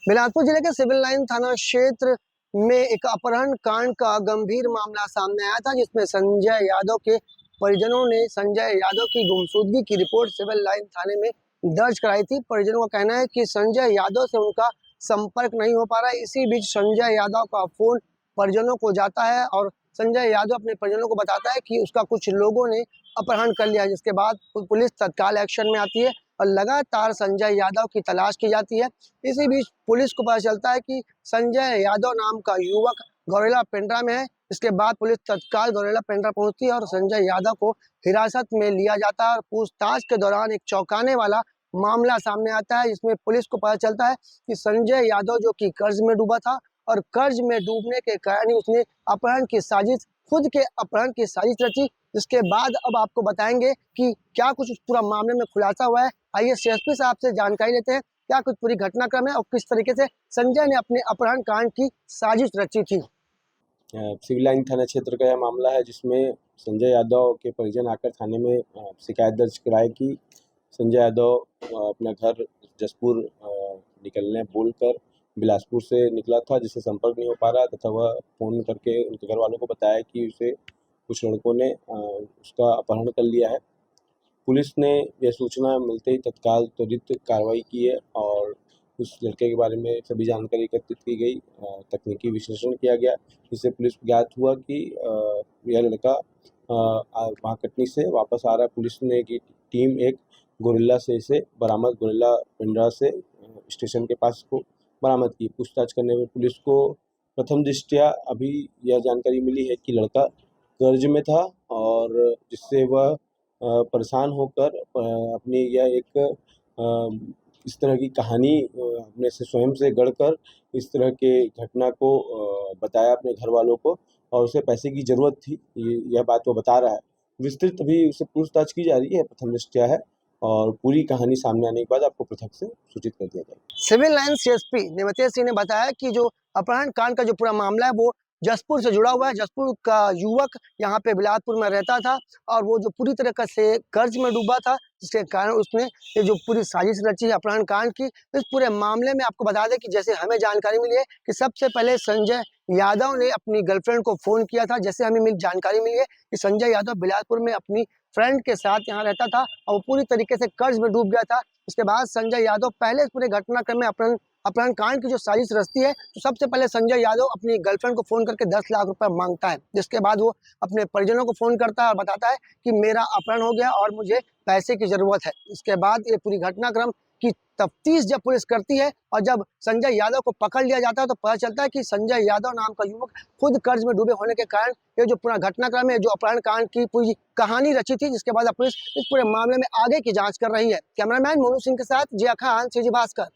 बिलासपुर जिले के civil line थाना क्षेत्र में एक अपहरण कांड का गंभीर मामला सामने आया था, जिसमें संजय यादव के परिजनों ने संजय यादव की गुमशुदगी की रिपोर्ट सिविल लाइन थाने में दर्ज कराई थी। परिजनों का कहना है कि संजय यादव से उनका संपर्क नहीं हो पा रहा है। इसी बीच संजय यादव का फोन परिजनों को जाता है और संजय यादव अपने परिजनों को बताता है कि उसका कुछ लोगों ने अपहरण कर लिया, जिसके बाद पुलिस तत्काल एक्शन में आती है और लगातार संजय यादव की तलाश की जाती है। इसी बीच पुलिस को पता चलता है कि संजय यादव नाम का युवक गौरेला पेंड्रा में है। इसके बाद पुलिस तत्काल गौरेला पेंड्रा पहुंचती है और संजय यादव को हिरासत में लिया जाता है और पूछताछ के दौरान एक चौंकाने वाला मामला सामने आता है, जिसमें पुलिस को पता चलता है कि संजय यादव जो कि कर्ज में डूबा था और कर्ज में डूबने के कारण ही उसने अपहरण की साजिश खुद के अपहरण की साजिश रची। जिसके बाद अब आपको बताएंगे कि क्या कुछ उस पूरा मामले में खुलासा हुआ है। आइए सीएसपी साहब से जानकारी लेते हैं क्या कुछ पूरी घटनाक्रम है और किस तरीके से संजय ने अपने अपहरण कांड की साजिश रची थी। सिविल लाइन थाना क्षेत्र का यह मामला है, जिसमें संजय यादव के परिजन आकर थाने में शिकायत दर्ज कराए कि संजय यादव अपना घर जसपुर निकलने बोलकर बिलासपुर से निकला था, जिससे संपर्क नहीं हो पा रहा तथा वह फ़ोन करके उनके घर वालों को बताया कि उसे कुछ लड़कों ने उसका अपहरण कर लिया है। पुलिस ने यह सूचना मिलते ही तत्काल त्वरित कार्रवाई की है और उस लड़के के बारे में सभी जानकारी एकत्रित की गई, तकनीकी विश्लेषण किया गया, जिससे पुलिस को ज्ञात हुआ कि यह लड़का वहाँ कटनी से वापस आ रहा है। पुलिस ने की टीम एक गोरिल्ला से इसे बरामद गोरिल्ला पेंड्रा से स्टेशन के पास को बरामद की। पूछताछ करने में पुलिस को प्रथम दृष्टया अभी यह जानकारी मिली है कि लड़का कर्ज में था और जिससे वह परेशान होकर अपनी यह एक इस तरह की कहानी अपने से स्वयं से गढ़कर इस तरह के घटना को बताया अपने घर वालों को और उसे पैसे की ज़रूरत थी, यह बात वो बता रहा है। विस्तृत अभी उससे पूछताछ की जा रही है, प्रथम दृष्टया है और पूरी कहानी सामने आने के बाद आपको पृथक से सूचित कर दिया जाएगा। सिविल लाइन सीएसपी निमतेश सिंह ने बताया कि जो अपहरण कांड का जो पूरा मामला है वो जसपुर से जुड़ा हुआ है। जसपुर का युवक यहाँ पे बिलासपुर में रहता था और वो जो पूरी तरह से कर्ज में डूबा था, जिसके कारण उसने ये जो पूरी साजिश रची है अपहरण कांड की। इस पूरे मामले में आपको बता दें कि जैसे हमें जानकारी मिली है कि सबसे पहले संजय यादव ने अपनी गर्लफ्रेंड को फोन किया था। जैसे हमें जानकारी मिली है कि संजय यादव बिलासपुर में अपनी फ्रेंड के साथ यहाँ रहता था और वो पूरी तरीके से कर्ज में डूब गया था। उसके बाद संजय यादव पहले इस पूरे घटनाक्रम में अपहरण कांड की जो साजिश रचती है, तो सबसे पहले संजय यादव अपनी गर्लफ्रेंड को फोन करके 10 लाख रुपए मांगता है, जिसके बाद वो अपने परिजनों को फोन करता है और बताता है कि मेरा अपहरण हो गया और मुझे पैसे की जरूरत है। इसके बाद ये पूरी घटनाक्रम की तफ्तीश जब पुलिस करती है और जब संजय यादव को पकड़ लिया जाता है तो पता चलता है कि संजय यादव नाम का युवक खुद कर्ज में डूबे होने के कारण ये जो पूरा घटनाक्रम है, जो अपहरण कांड की पूरी कहानी रची थी, जिसके बाद पुलिस इस पूरे मामले में आगे की जांच कर रही है। कैमरामैन मोनू सिंह के साथ जिया खान, सीजी भास्कर।